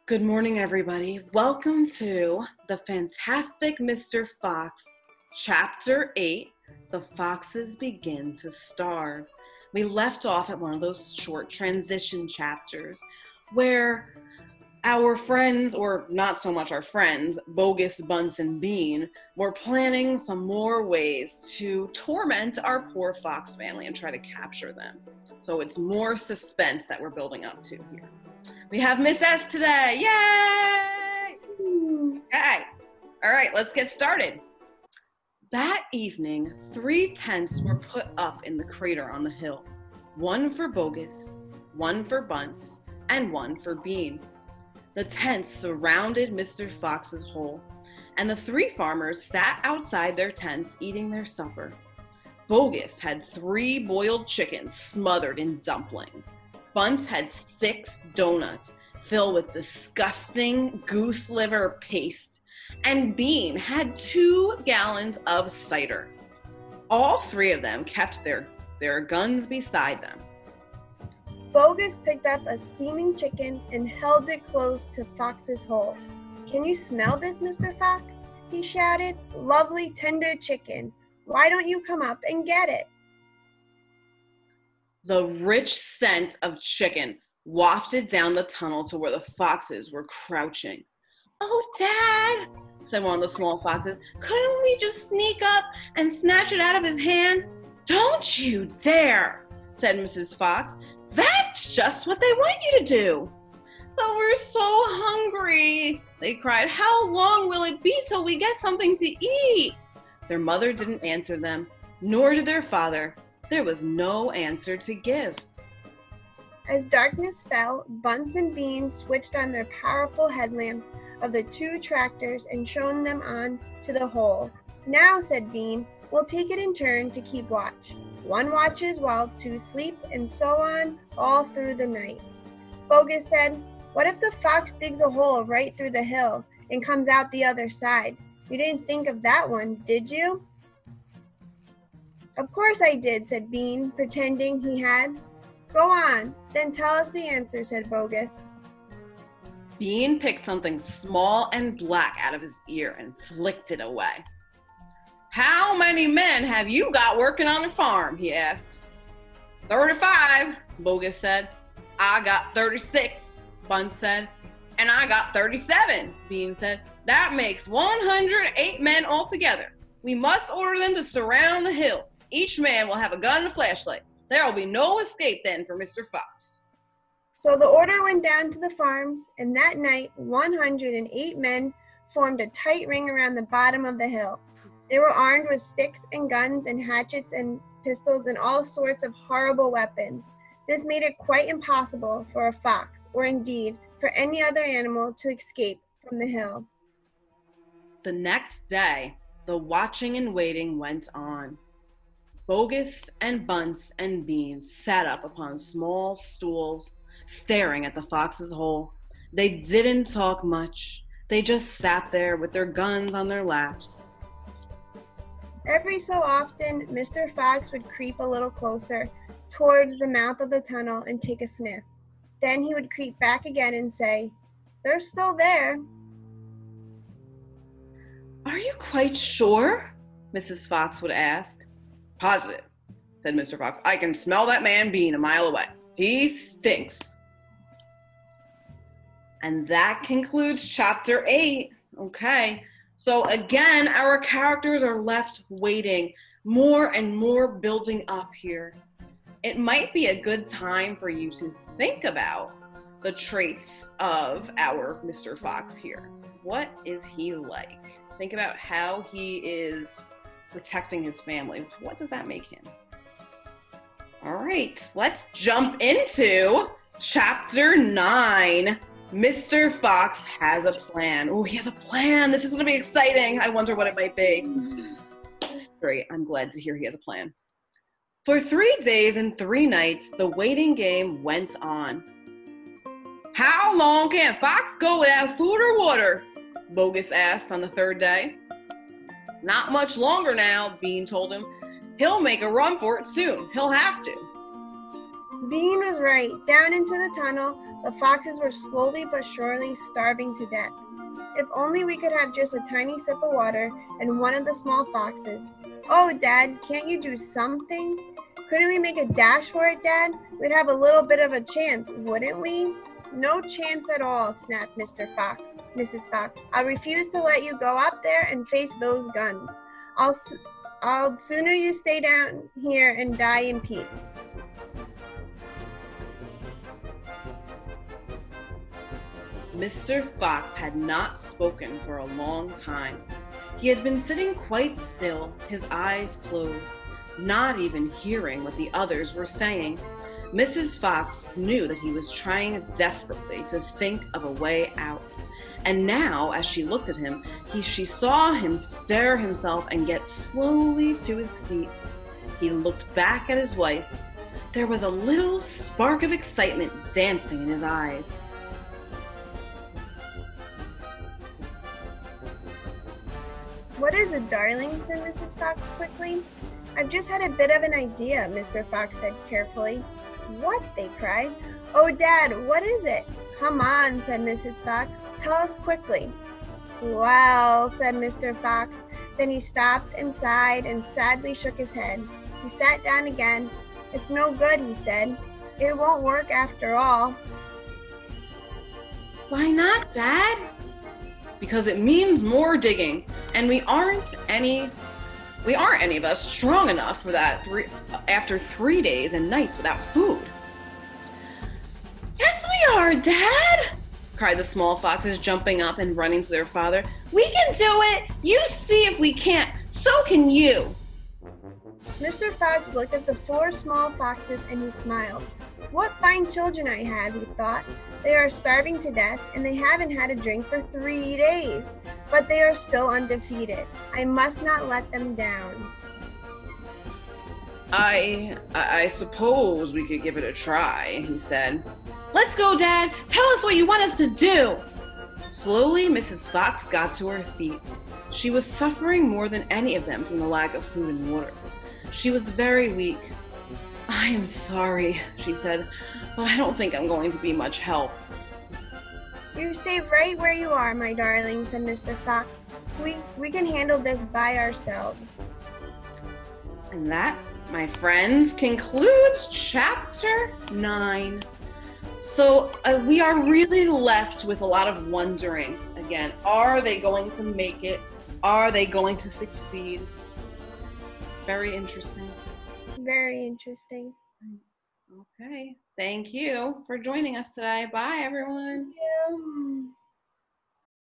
Good morning, everybody. Welcome to the Fantastic Mr. Fox, Chapter 8, The Foxes Begin to Starve. We left off at one of those short transition chapters where our friends, or not so much our friends, Bogus, Bunce, and Bean, were planning some more ways to torment our poor fox family and try to capture them. So it's more suspense that we're building up to here. We have Miss S today. Yay! Okay. All right, let's get started. That evening, 3 tents were put up in the crater on the hill. One for Bogus, one for Bunce, and one for Bean. The tents surrounded Mr. Fox's hole, and the 3 farmers sat outside their tents eating their supper. Bogus had 3 boiled chickens smothered in dumplings. Bunce had 6 donuts filled with disgusting goose liver paste, and Bean had 2 gallons of cider. All 3 of them kept their guns beside them. Bogus picked up a steaming chicken and held it close to Fox's hole. "Can you smell this, Mr. Fox?" he shouted. "Lovely, tender chicken. Why don't you come up and get it?" The rich scent of chicken wafted down the tunnel to where the foxes were crouching. "Oh, Dad," said one of the small foxes, "couldn't we just sneak up and snatch it out of his hand?" "Don't you dare," said Mrs. Fox. "That's just what they want you to do." "But we're so hungry," they cried. "How long will it be till we get something to eat?" Their mother didn't answer them, nor did their father. There was no answer to give. As darkness fell, Bunce and Bean switched on their powerful headlamps of the 2 tractors and shone them on to the hole. "Now," said Bean, "we'll take it in turn to keep watch. One watches while 2 sleep, and so on all through the night." Bogus said, "What if the fox digs a hole right through the hill and comes out the other side? You didn't think of that one, did you?" "Of course I did," said Bean, pretending he had. "Go on, then tell us the answer," said Bogus. Bean picked something small and black out of his ear and flicked it away. "How many men have you got working on the farm?" he asked. 35, Bogus said. "I got 36, Bunce said. "And I got 37, Bean said. "That makes 108 men altogether. We must order them to surround the hill. Each man will have a gun and a flashlight. There will be no escape then for Mr. Fox." So the order went down to the farms, and that night 108 men formed a tight ring around the bottom of the hill. They were armed with sticks and guns and hatchets and pistols and all sorts of horrible weapons. This made it quite impossible for a fox, or indeed for any other animal, to escape from the hill. The next day, the watching and waiting went on. Bogus and Bunce and Bean sat up upon small stools, staring at the fox's hole. They didn't talk much. They just sat there with their guns on their laps. Every so often, Mr. Fox would creep a little closer towards the mouth of the tunnel and take a sniff. Then he would creep back again and say, "They're still there." "Are you quite sure?" Mrs. Fox would ask. "Positive," said Mr. Fox. "I can smell that man Bean a mile away. He stinks." And that concludes chapter 8. Okay. So again, our characters are left waiting, more and more building up here. It might be a good time for you to think about the traits of our Mr. Fox here. What is he like? Think about how he is protecting his family. What does that make him? All right, let's jump into chapter 9. Mr. Fox has a plan. Oh, he has a plan. This is going to be exciting. I wonder what it might be. Great. I'm glad to hear he has a plan. For 3 days and 3 nights, the waiting game went on. "How long can Fox go without food or water?" Bogus asked on the 3rd day. "Not much longer now," Bean told him. "He'll make a run for it soon. He'll have to." Bean was right. Down into the tunnel, the foxes were slowly but surely starving to death. If only we could have just a tiny sip of water and one of the small foxes. Oh, Dad, can't you do something? Couldn't we make a dash for it, Dad? We'd have a little bit of a chance, wouldn't we? No chance at all, snapped Mrs. Fox. I refuse to let you go up there and face those guns. I'll sooner you stay down here and die in peace. Mr. Fox had not spoken for a long time. He had been sitting quite still, his eyes closed, not even hearing what the others were saying. Mrs. Fox knew that he was trying desperately to think of a way out. And now, as she looked at him, she saw him stir himself and get slowly to his feet. He looked back at his wife. There was a little spark of excitement dancing in his eyes. What is it, darling? Said Mrs. Fox quickly. I've just had a bit of an idea, Mr. Fox said carefully. What? They cried. Oh, Dad, what is it? Come on, said Mrs. Fox. Tell us quickly. Well, said Mr. Fox. Then he stopped and sighed and sadly shook his head. He sat down again. It's no good, he said. It won't work after all. Why not, Dad? Because it means more digging, and we aren't any of us strong enough for that after 3 days and nights without food. Yes, we are, Dad! Cried the small foxes, jumping up and running to their father. We can do it! You see if we can't, so can you! Mr. Fox looked at the 4 small foxes and he smiled. What fine children I have, he thought. They are starving to death and they haven't had a drink for 3 days, but they are still undefeated. I must not let them down. I suppose we could give it a try, he said. Let's go, Dad. Tell us what you want us to do. Slowly, Mrs. Fox got to her feet. She was suffering more than any of them from the lack of food and water. She was very weak. I am sorry, she said, but I don't think I'm going to be much help. You stay right where you are, my darling, said Mr. Fox. We can handle this by ourselves. And that, my friends, concludes chapter 9. So we are really left with a lot of wondering. Again, are they going to make it? Are they going to succeed? Very interesting. Very interesting. Okay. Thank you for joining us today. Bye, everyone. Thank you.